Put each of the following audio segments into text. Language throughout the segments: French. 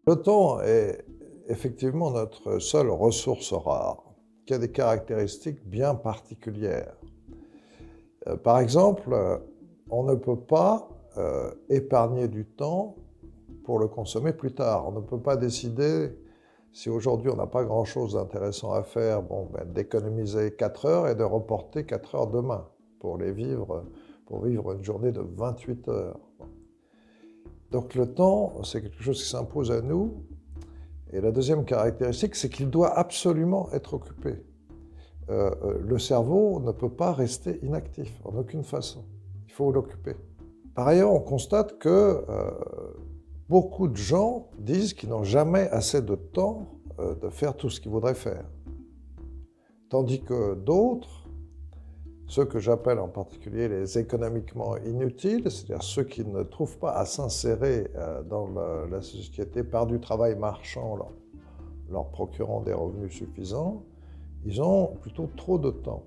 Le temps est effectivement notre seule ressource rare, qui a des caractéristiques bien particulières. Par exemple, on ne peut pas épargner du temps pour le consommer plus tard. On ne peut pas décider, si aujourd'hui on n'a pas grand-chose d'intéressant à faire, d'économiser 4 heures et de reporter 4 heures demain pour pour vivre une journée de 28 heures. Donc le temps, c'est quelque chose qui s'impose à nous. Et la deuxième caractéristique, c'est qu'il doit absolument être occupé. Le cerveau ne peut pas rester inactif, en aucune façon. Il faut l'occuper. Par ailleurs, on constate que beaucoup de gens disent qu'ils n'ont jamais assez de temps de faire tout ce qu'ils voudraient faire. Tandis que d'autres, ceux que j'appelle en particulier les économiquement inutiles, c'est-à-dire ceux qui ne trouvent pas à s'insérer dans la société par du travail marchand leur procurant des revenus suffisants, ils ont plutôt trop de temps.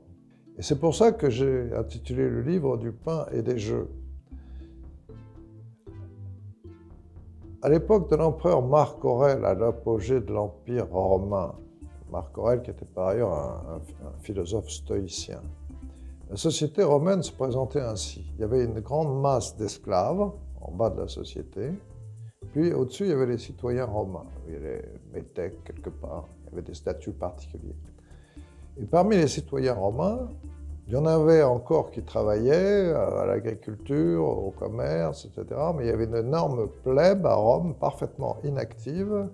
Et c'est pour ça que j'ai intitulé le livre « Du pain et des jeux ». À l'époque de l'empereur Marc Aurèle, à l'apogée de l'Empire romain, Marc Aurèle qui était par ailleurs un philosophe stoïcien, la société romaine se présentait ainsi. Il y avait une grande masse d'esclaves en bas de la société, puis au-dessus il y avait les citoyens romains, il y avait les métèques quelque part, il y avait des statuts particuliers. Et parmi les citoyens romains, il y en avait encore qui travaillaient à l'agriculture, au commerce, etc. Mais il y avait une énorme plèbe à Rome, parfaitement inactive,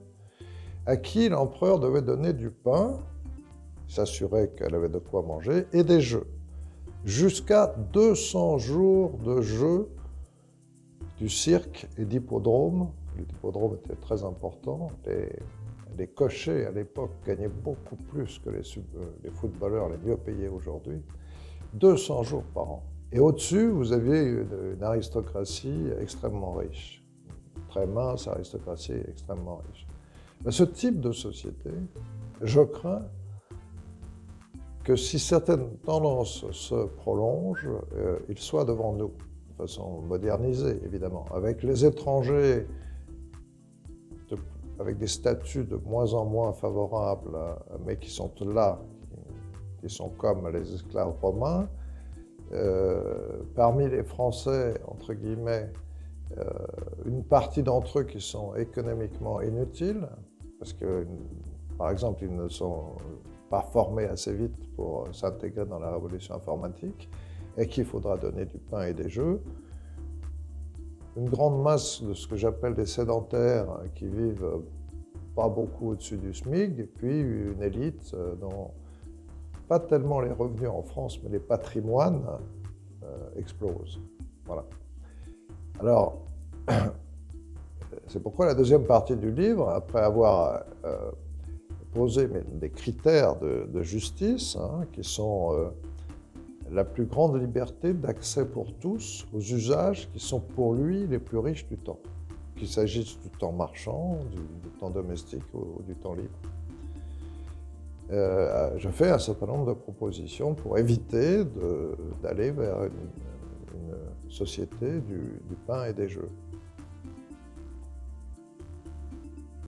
à qui l'empereur devait donner du pain, s'assurer qu'elle avait de quoi manger, et des jeux. Jusqu'à 200 jours de jeux du cirque et d'hippodrome. Les hippodromes étaient très importants. Les cochers, à l'époque, gagnaient beaucoup plus que les footballeurs les mieux payés aujourd'hui. 200 jours par an. Et au-dessus, vous aviez une aristocratie extrêmement riche. Une très mince aristocratie extrêmement riche. Mais ce type de société, je crains que si certaines tendances se prolongent, il soit devant nous, de façon modernisée évidemment, avec les étrangers, avec des statuts de moins en moins favorables, mais qui sont là, qui sont comme les esclaves romains. Parmi les Français, entre guillemets, une partie d'entre eux qui sont économiquement inutiles, parce que, par exemple, ils ne sont pas formés assez vite pour s'intégrer dans la révolution informatique, et qu'il faudra donner du pain et des jeux. Une grande masse de ce que j'appelle des sédentaires qui vivent pas beaucoup au-dessus du SMIC, et puis une élite dont pas tellement les revenus en France, mais les patrimoines explosent. Voilà. Alors, c'est pourquoi la deuxième partie du livre, après avoir posé des critères de justice, qui sont la plus grande liberté d'accès pour tous aux usages qui sont pour lui les plus riches du temps, qu'il s'agisse du temps marchand, du temps domestique ou du temps libre. Je fais un certain nombre de propositions pour éviter d'aller vers une société du pain et des jeux.